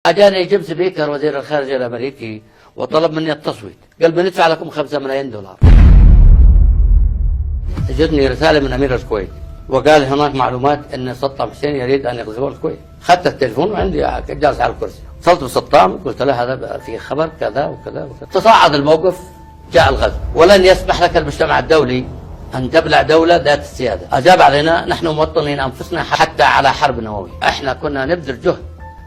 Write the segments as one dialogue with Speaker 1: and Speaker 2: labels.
Speaker 1: اجاني جيمس بيكر وزير الخارجيه الامريكي وطلب مني التصويت، قال بندفع لكم 5 ملايين دولار. اجتني رساله من امير الكويت وقال هناك معلومات ان صدام حسين يريد ان يغزو الكويت. اخذت التليفون وعندي جالس على الكرسي، اتصلت بصدام قلت له هذا في خبر كذا وكذا وكذا. تصاعد الموقف، جاء الغزو، ولن يسمح لك المجتمع الدولي أن تبلع دولة ذات السيادة. أجاب علينا نحن موطنين أنفسنا حتى على حرب نووية. احنا كنا نبذل جهد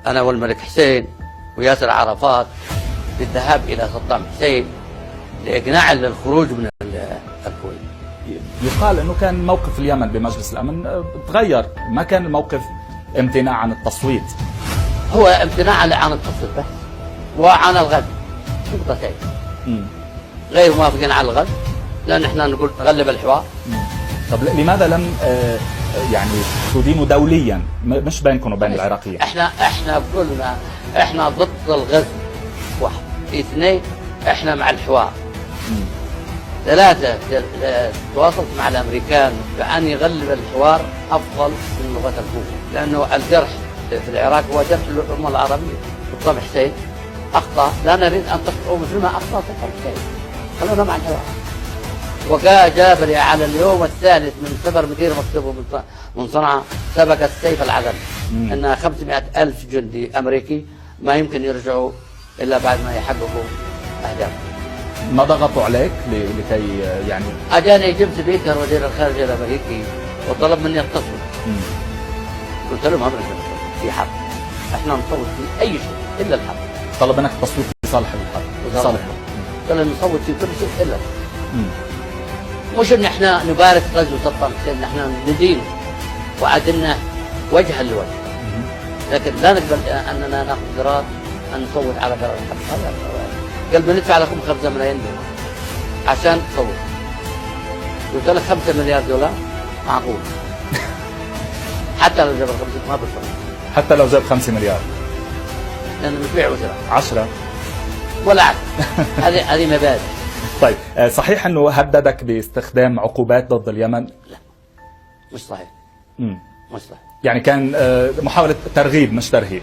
Speaker 1: أنا والملك حسين وياسر عرفات بالذهاب إلى صدام حسين لإقناعه للخروج من الكويت.
Speaker 2: يقال أنه كان موقف اليمن بمجلس الأمن تغير، ما كان الموقف امتناع عن التصويت.
Speaker 1: هو امتناع عن التصويت بس وعن الغزو، نقطتين. غير موافقين على الغزو لأن احنا نقول تغلب الحوار.
Speaker 2: طب لماذا لم يعني تدينوا دوليا مش بينكم وبين العراقيين؟
Speaker 1: احنا قلنا احنا ضد الغزو، واحد. اثنين، احنا مع الحوار. ثلاثة، تواصلت مع الامريكان بأن يغلب الحوار افضل من لغة القوة، لانه الجرح في العراق هو جرح الامة العربية. صدام حسين اخطأ، لا نريد ان تخطئوا مثل ما اخطأ صدام حسين، خلونا مع الحوار. وجابني على اليوم الثالث من سفر مدير مكتبه من صنعاء سبق السيف العدل ان 500,000 جندي امريكي ما يمكن يرجعوا الا بعد ما يحققوا اهدافهم.
Speaker 2: ما ضغطوا عليك لكي يعني؟
Speaker 1: اجاني جيمس بيكر وزير الخارجيه الامريكي وطلب مني التصويت. قلت له ما بدنا نصوت في حرب، احنا نصوت في اي شيء الا الحرب.
Speaker 2: طلب منك التصويت في صالح الحرب.
Speaker 1: قلت له نصوت في كل شيء الا مش ان احنا نبارك غزو صدام حسين، نحن ندينه وعدلنا وجها لوجه، لكن لا نقبل اننا ناخذ قرار ان نصوت على قرار الحرب. قال بندفع لكم 5 ملايين دولار عشان تصوت. قلت له 5 مليار دولار معقول. حتى لو جاب 5 ما بصوت.
Speaker 2: حتى لو جاب 5 مليار
Speaker 1: لانه مش بيع وشراء
Speaker 2: 10
Speaker 1: ولا عكس. هذه مبادئ.
Speaker 2: طيب صحيح انه هددك باستخدام عقوبات ضد اليمن؟
Speaker 1: لا مش صحيح. مش صحيح.
Speaker 2: يعني كان محاولة ترغيب مش ترهيب.